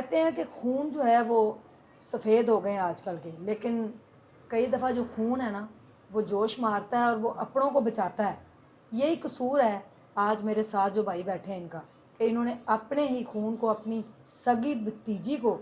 کہتے ہیں کہ خون جو ہے وہ سفید ہو گئے ہیں آج کل کے، لیکن کئی دفعہ جو خون ہے نا وہ جوش مارتا ہے اور وہ اپنوں کو بچاتا ہے۔ یہی قصور ہے آج میرے ساتھ جو بھائی بیٹھے ہیں ان کا، کہ انہوں نے اپنے ہی خون کو، اپنی سگی بھتیجی کو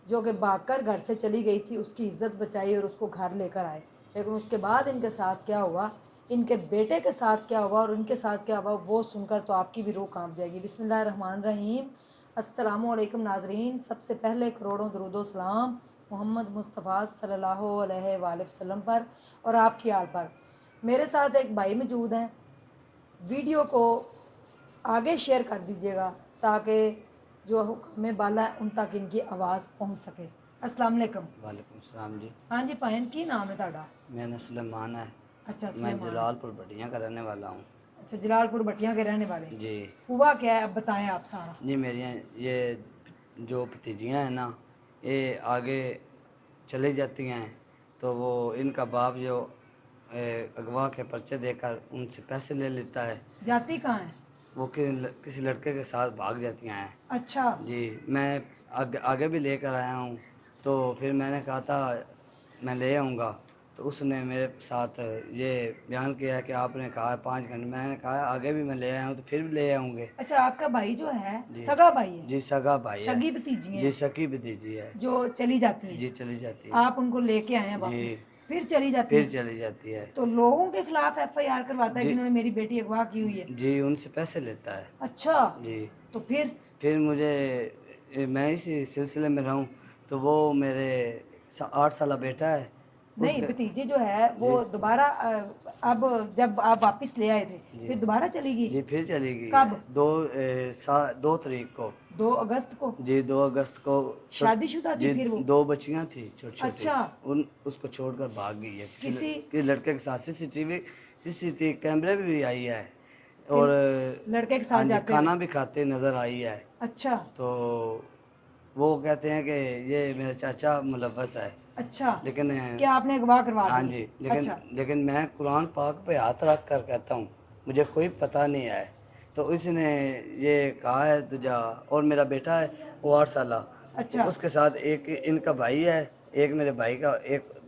جو کہ بھاگ کر گھر سے چلی گئی تھی، اس کی عزت بچائی اور اس کو گھر لے کر آئے۔ لیکن اس کے بعد ان کے ساتھ کیا ہوا، ان کے بیٹے کے ساتھ کیا ہوا اور ان کے ساتھ کیا ہوا، وہ سن کر تو آپ کی بھی روح کانپ جائے گی۔ بسم اللہ الرحمن الرحیم۔ السلام علیکم ناظرین، سب سے پہلے کروڑوں درود و سلام محمد مصطفیٰ صلی اللہ علیہ وآلہ وسلم پر اور آپ کی آل پر۔ میرے ساتھ ایک بھائی موجود ہیں، ویڈیو کو آگے شیئر کر دیجیے گا تاکہ جو حکام بالا ہے ان تک ان کی آواز پہنچ سکے۔ السلام علیکم۔ وعلیکم السلام جی۔ ہاں جی پائن کی نام ہے تہاڈا؟ میرا سلیمان ہے۔ اچھا میں سلیمان۔ جلال پور بٹیاں کا رہنے والا ہوں۔ اچھا جلال پور بٹیاں کے رہنے والے۔ جی ہوا کیا ہے اب بتائیں آپ سارا۔ جی، میری یہ جو بھتیجیاں ہیں نا، یہ آگے چلی جاتی ہیں تو وہ ان کا باپ جو اغوا کے پرچے دے کر ان سے پیسے لے لیتا ہے۔ جاتی کہاں ہیں؟ وہ کسی لڑکے کے ساتھ بھاگ جاتی ہیں۔ اچھا جی، میں آگے بھی لے کر آیا ہوں، تو پھر میں نے کہا تھا میں لے آؤں گا، تو اس نے میرے ساتھ یہ بیان کیا کہ آپ نے کہا 5 گھنٹے، میں نے کہا آگے بھی میں لے آیا ہوں تو پھر بھی لے آؤں گے۔ اچھا آپ کا بھائی جو ہے جی سگا بھائی ہے؟ جی، سگا بھائی ہے۔ سگی بھتیجی ہیں جی، سکی بھتیجی ہے جو چلی جاتی ہیں؟ جی، چلی جاتی ہے۔ آپ ان کو لے کے آئے ہیں جی، واپس، پھر چلی جاتی پھر ہیں؟ چلی جاتی ہے۔ تو لوگوں کے خلاف ایف آئی آر کرواتا ہے کہ جی انہوں نے میری بیٹی اغوا کی ہوئی ہے؟ جی، ان سے پیسے لیتا ہے۔ اچھا جی، تو پھر مجھے میں اسی سلسلے میں رہوں تو وہ میرے 8 سالہ بیٹا ہے اس نہیں کا۔ بھتیجی جو ہے وہ جی دوبارہ اب جب آپ واپس لے آئے تھے جی پھر دوبارہ چلی گئی؟ جی، پھر چلی گئی کب؟ ہے 2 تاریخ کو۔ 2 اگست کو؟ جی، 2 اگست کو۔ شادی شدہ تھی جی، پھر وہ؟ 2 بچیاں تھیں چھوٹی چھوٹی، اچھا اس کو چھوڑ کر بھاگ گئی ہے کسی کسی لڑکے کے ساتھ۔ سی سی ٹی وی کیمرے بھی آئی ہے، اور لڑکے کے ہاں ساتھ جی، جاتے کھانا ہوئے؟ بھی کھاتے نظر آئی ہے۔ اچھا تو وہ کہتے ہیں کہ یہ میرا چاچا ملوث ہے، اچھا لیکن کیا آپ نے اغوا کروا ہاں دی؟ جی، اچھا لیکن میں قرآن پاک پہ ہاتھ رکھ کر کہتا ہوں مجھے کوئی پتہ نہیں ہے۔ تو اس نے یہ کہا ہے تجھا، اور میرا بیٹا ہے وہ 8 سالہ، اچھا اس کے ساتھ ایک ان کا بھائی ہے، ایک میرے بھائی کا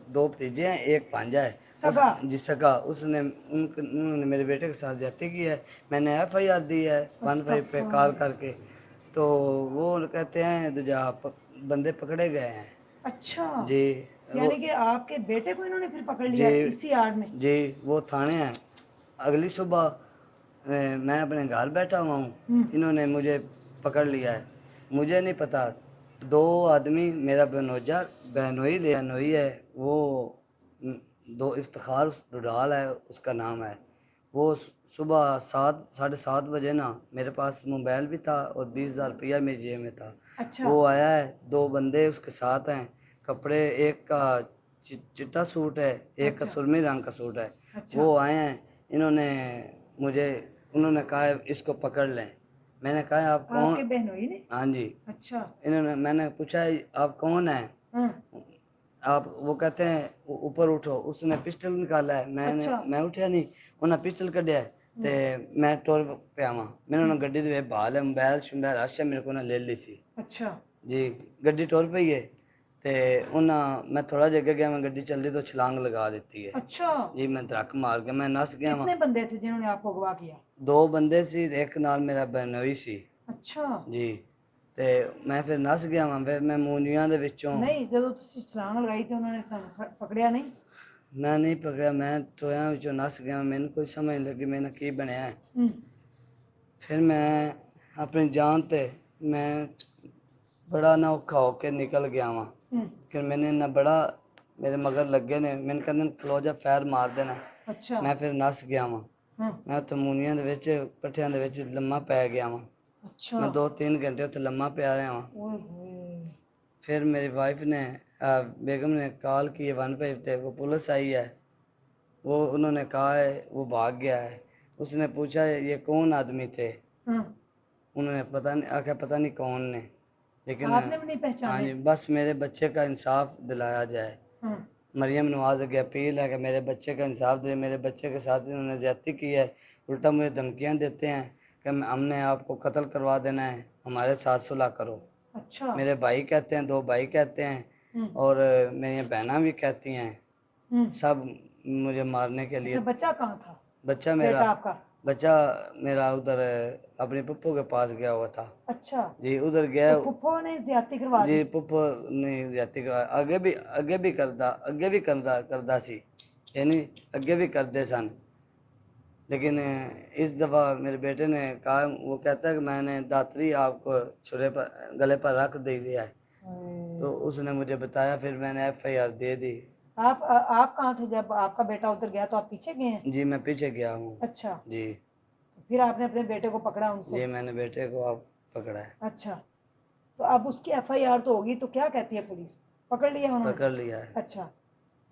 2 بھتیجے ہیں، ایک بھانجا ہے سگا؟ جی سگا۔ اس نے انہوں نے میرے بیٹے کے ساتھ زیادتی کی ہے۔ میں نے ایف آئی آر دی ہے 15 پہ استغفر کال اللہ۔ کر کے، تو وہ کہتے ہیں تجھا بندے پکڑے گئے ہیں۔ اچھا جی وہ یعنی کہ آپ کے بیٹے کو انہوں نے پھر پکڑ لیا جی اسی آڑ میں؟ جی، وہ تھانے ہیں۔ اگلی صبح میں اپنے گھر بیٹھا ہوا ہوں، انہوں نے مجھے پکڑ لیا ہے۔ مجھے نہیں پتہ، 2 آدمی، میرا بہنوئی ہے، وہ 2 افتخار ڈڈال ہے اس کا نام ہے، وہ صبح 7:30 بجے نا میرے پاس موبائل بھی تھا اور 20,000 روپیہ میری جیب میں تھا۔ اچھا وہ آیا ہے، 2 بندے اس کے ساتھ ہیں، کپڑے، ایک کا چٹا سوٹ ہے، ایک کا اچھا سرمی رنگ کا سوٹ ہے۔ اچھا وہ آئے ہیں، انہوں نے کہا اس کو پکڑ لیں۔ میں نے کہا آپ آپ کون؟ کے بہنوئی نے؟ ہاں جی، اچھا میں نے پوچھا آپ کون ہیں؟ ہاں آپ، وہ کہتے ہیں اوپر اٹھو۔ اس نے پسٹل نکالا ہے، اچھا میں اٹھیا نہیں، انہیں پسٹل کڈیا ہے، تے میں ٹور پہ آواں، میں نے گڈی دے بہال ہے، موبائل شمبائل اشیا میرے کو لے لی سی۔ اچھا جی، گڈی ٹور پئی ہے، تے میں تھوڑا جہا اگے گیا، میں گڈی چل رہی تو چھلانگ لگا دیتی ہے۔ اچھا جی، میں دھڑک مار کے میں نس گیا وہاں۔ کتنے بندے تھے جنہوں نے آپ کو اغوا کیا؟ 2 بندے سی، ایک نال میرا بہنوئی سی۔ اچھا جی، تے میں پھر نس گیا وہاں، پھر میں مونجیاں دے وچوں نہیں جدو تسی چھلانگ لگائی تو انہوں نے تمہیں پکڑیا نہیں؟ میں نہیں پکڑیا، میں ٹویاں وچوں نس گیا، مینوں کوئی سمجھ نہیں لگی میں نے کی بنیا ہے۔ پھر میں اپنی جان تے میں بڑا نہ اوکھا ہو کے نکل گیا وہاں، کہ میں نے بڑا میرے مگر لگے نے، میں کہندے کھلو جا فیر مار دینا۔ اچھا میں پھر نس گیا وہاں، ہاں میں اتھے مونیاں دے وچ پٹھیاں دے وچ لما پی گیا وہاں۔ اچھا میں 2-3 گھنٹے اتھے لما پیا رہا وہاں۔ اوئے ہوئے پھر میری وائف نے بیگم نے کال کی ہے 15 پہ، وہ پولیس آئی ہے، وہ انہوں نے کہا ہے وہ بھاگ گیا ہے۔ اس نے پوچھا یہ کون آدمی تھے، ہاں انہوں نے پتہ نہیں آخیا پتہ نہیں کون نے، لیکن آپ نے بھی نہیں ہاں پہچانے؟ جی، بس میرے بچے کا انصاف دلایا جائے۔ ہاں مریم نواز کی اپیل ہے کہ میرے بچے کا انصاف دے، میرے بچے کے ساتھ انہوں نے زیادتی کی ہے، الٹا مجھے دھمکیاں دیتے ہیں کہ ہم نے آپ کو قتل کروا دینا ہے، ہمارے ساتھ صلح کرو۔ اچھا میرے بھائی کہتے ہیں، 2 بھائی کہتے ہیں، اور میری بہنیں بھی کہتی ہیں، سب مجھے مارنے کے لیے۔ اچھا بچہ کہاں تھا بچہ بیٹا آپ کا؟ میرا ادھر اپنی پپو کے پاس گیا ہوا تھا اچھا جی، ادھر گیا۔ تو پھپھو نے زیادتی کروا دی؟ جی پپو نے زیادتی کرا، اگے بھی کردا سی، یعنی اگے بھی کردے سن، لیکن اس دفعہ میرے بیٹے نے کہا، وہ کہتا ہے کہ میں نے داتری آپ کو چھرے پر گلے پر رکھ دیا ہے، تو اس نے مجھے بتایا، پھر میں نے FIR دے دی۔ آپ کہاں تھے جب آپ کا بیٹا ادھر گیا؟ تو آپ پیچھے گئے ہیں؟ جی میں پیچھے گیا ہوں اچھا، جی۔ تو پھر آپ نے اپنے بیٹے کو پکڑا ان سے؟ جی میں نے بیٹے کو اب پکڑا ہے، اچھا، تو اب اس کی FIR تو ہوگی، تو کیا کہتی ہے پولیس؟ پکڑ لیا انہوں نے؟ پکڑ لیا ہے۔ اچھا،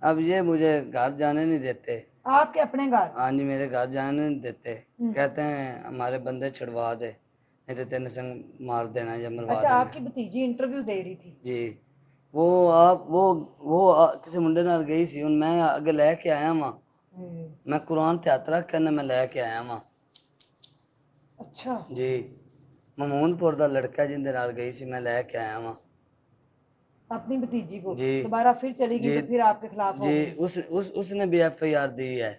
اب یہ مجھے گھر جانے نہیں دیتے۔ آپ کے اپنے گھر؟ ہاں جی، میرے گھر جانے نہیں دیتے، کہتے ہیں ہمارے بندے چھڑوا دے، نہیں تو تین سنگ مار دینا یا مروا اچھا، دینا۔ آپ کی بھتیجی انٹرویو دے رہی تھی؟ جی وہ کسی منڈے نال گئی سی، ہن میں اگے لے کے آیا ہاں، میں قرآن تے ہاتھ رکھ کے میں لے کے آیا ہاں اچھا جی۔ ممون پور دا لڑکا جن دے نال گئی سی، میں لے کے آیا ہاں اپنی بھتیجی کو جی دوبارہ پھر چلی گئی جی تو پھر آپ کے خلاف ہو جی۔ گئی؟ اس نے بھی FIR دی ہے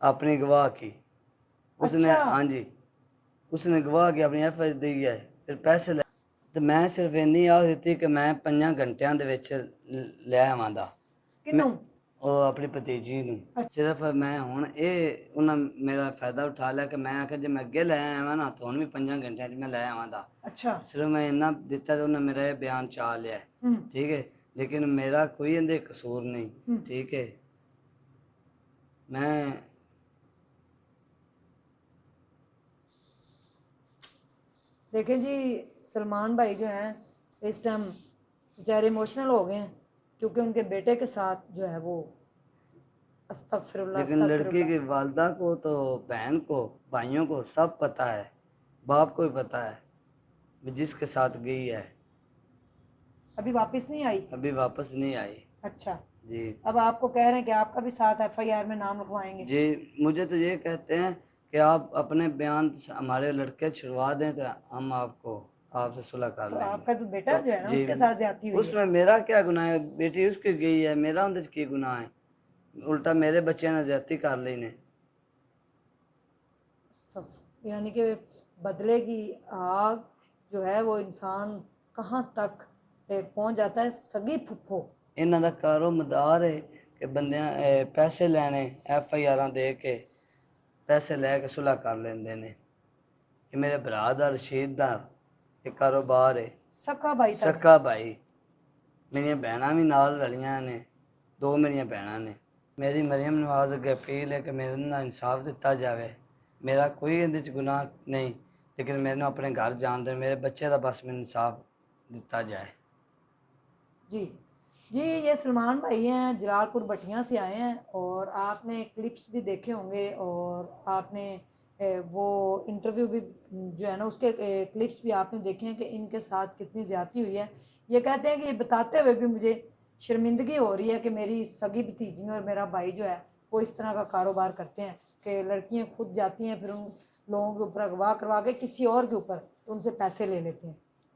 اپنی گواہ کی، اس نے، اچھا ہاں جی، اس نے گواہ کی اپنی FIR دی ہے، پھر پیسے لے، تو میں صرف اینی آخ دیتی کہ میں 5 گھنٹیاں دے وچ لے آواں دا، کنوں؟ وہ اپنی بھتیجی نوں، صرف میں ہن انہاں میرا فائدہ اٹھا لیا کہ میں آخیا جی میں اگے لے آواں نا تو ہن بھی 5 گھنٹیاں میں لے آواں دا، اچھا صرف میں اتنا دیتا تو انہیں میرا یہ بیان چاہ لیا ہے، ٹھیک ہے، لیکن میرا کوئی اندر قصور نہیں، ٹھیک ہے۔ میں دیکھیں جی، سلمان بھائی جو ہیں اس ٹائم بیچارے ایموشنل ہو گئے ہیں، کیونکہ ان کے بیٹے کے ساتھ جو ہے وہ استغفر اللہ لیکن استغفر لڑکی اللہ۔ کی والدہ کو تو، بہن کو، بھائیوں کو سب پتہ ہے، باپ کو بھی پتہ ہے جس کے ساتھ گئی ہے، ابھی واپس نہیں آئی؟ ابھی واپس نہیں آئی اچھا، جی۔ اب آپ کو کہہ رہے ہیں کہ آپ کا بھی ساتھ FIR میں نام لکھوائیں گے؟ جی مجھے تو یہ کہتے ہیں کہ آپ اپنے بیان ہمارے لڑکے چھڑوا دیں تو ہم آپ سے صلح کر تو لیں آپ گے، کا تو بیٹا تو جو ہے نا جی اس کے ساتھ زیادتی ہوئی اس ہے؟ میں میرا کیا گناہ ہے؟ بیٹی اس کی گئی ہے، میرا اندر کی گناہ ہے؟ الٹا میرے بچے نے زیادتی کر لی نے۔ یعنی کہ بدلے کی آگ جو ہے وہ انسان کہاں تک پہنچ جاتا ہے۔ سگی پھپھو انہاں دا کارو مدار ہے کہ بندیاں پیسے لینے، FIR دے کے پیسے لے کے صلح کر لیندے نے۔ یہ میرے برا دا، رشید دا یہ کاروبار ہے، سکا بھائی تھا؟ سکا بھائی۔ میری بہناں بھی نال رلیاں نے، 2 میری بہناں نے۔ میری مریم نواز اگے اپیل ہے کہ میرے نال انصاف دتا جاوے، میرا کوئی اندر گناہ نہیں، لیکن میرے اپنے گھر جان دیں، میرے بچے دا بس میں انصاف دتا جائے۔ جی جی، یہ سلمان بھائی ہیں، جلال پور بٹیاں سے آئے ہیں، اور آپ نے کلپس بھی دیکھے ہوں گے، اور آپ نے وہ انٹرویو بھی جو ہے نا اس کے کلپس بھی آپ نے دیکھے ہیں کہ ان کے ساتھ کتنی زیادتی ہوئی ہے۔ یہ کہتے ہیں کہ یہ بتاتے ہوئے بھی مجھے شرمندگی ہو رہی ہے کہ میری سگی بھتیجی اور میرا بھائی جو ہے وہ اس طرح کا کاروبار کرتے ہیں کہ لڑکیاں خود جاتی ہیں، پھر ان لوگوں کے اوپر اغوا کروا کے کسی اور کے اوپر تو ان سے پیسے لے لیتے ہیں،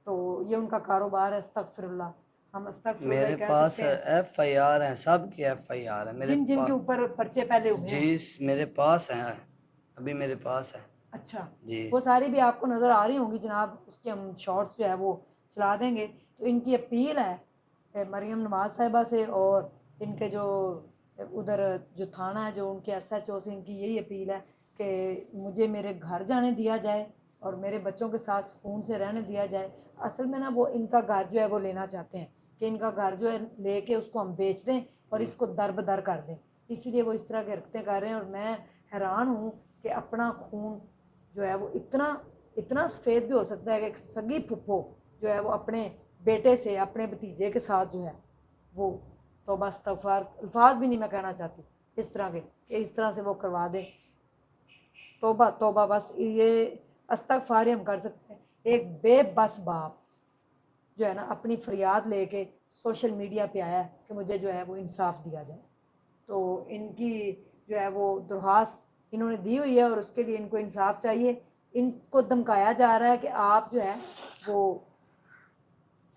تو یہ ان کا کاروبار ہے۔ استغفر اللہ، ہم استغفر اللہ میرے کہہ پاس سکتے ہیں؟ FIR ہیں، سب کی FIR ہے میرے جن جن کے پاس اوپر پرچے پہلے ہوئے ہیں؟ جی میرے پاس ہیں، ابھی میرے پاس ہے اچھا، جی۔ وہ ساری بھی آپ کو نظر آ رہی ہوں گی جناب، اس کے ہم شارٹس جو ہے وہ چلا دیں گے۔ تو ان کی اپیل ہے مریم نواز صاحبہ سے، اور ان کے جو ادھر جو تھانہ ہے، جو ان کے SHO سے ان کی یہی اپیل ہے کہ مجھے میرے گھر جانے دیا جائے اور میرے بچوں کے ساتھ سکون سے رہنے دیا جائے۔ اصل میں نا وہ ان کا گھر جو ہے وہ لینا چاہتے ہیں کہ ان کا گھر جو ہے لے کے اس کو ہم بیچ دیں اور اس کو در بدر کر دیں، اسی لیے وہ اس طرح کے حرکتیں کر رہے ہیں۔ اور میں حیران ہوں کہ اپنا خون جو ہے وہ اتنا سفید بھی ہو سکتا ہے کہ ایک سگی پھپھو جو ہے وہ اپنے بیٹے سے، اپنے بھتیجے کے ساتھ جو ہے وہ توبہ استغفار، الفاظ بھی نہیں میں کہنا چاہتی اس طرح کے، کہ اس طرح سے وہ کروا دیں۔ توبہ توبہ، بس یہ استغفار ہی ہم کر سکتے ہیں۔ ایک بے بس باپ جو ہے نا اپنی فریاد لے کے سوشل میڈیا پہ آیا ہے کہ مجھے جو ہے وہ انصاف دیا جائے، تو ان کی جو ہے وہ درخواست انہوں نے دی ہوئی ہے، اور اس کے لیے ان کو انصاف چاہیے۔ ان کو دھمکایا جا رہا ہے کہ آپ جو ہے وہ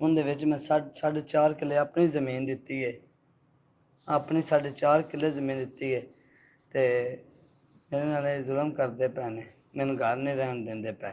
ਉਹਦੇ ਵਿੱਚ ਮੈਂ 4.5 ਕਿੱਲੇ ਆਪਣੀ ਜ਼ਮੀਨ ਦਿੱਤੀ ਹੈ, ਆਪਣੀ 4.5 ਕਿੱਲੇ ਜ਼ਮੀਨ ਦਿੱਤੀ ਹੈ, ਤੇ ਮੇਰੇ ਨਾਲ ਇਹ ਜ਼ੁਲਮ ਕਰਦੇ ਪਏ ਨੇ, ਮੈਨੂੰ ਘਰ ਨਹੀਂ ਰਹਿਣ ਦਿੰਦੇ ਪਏ।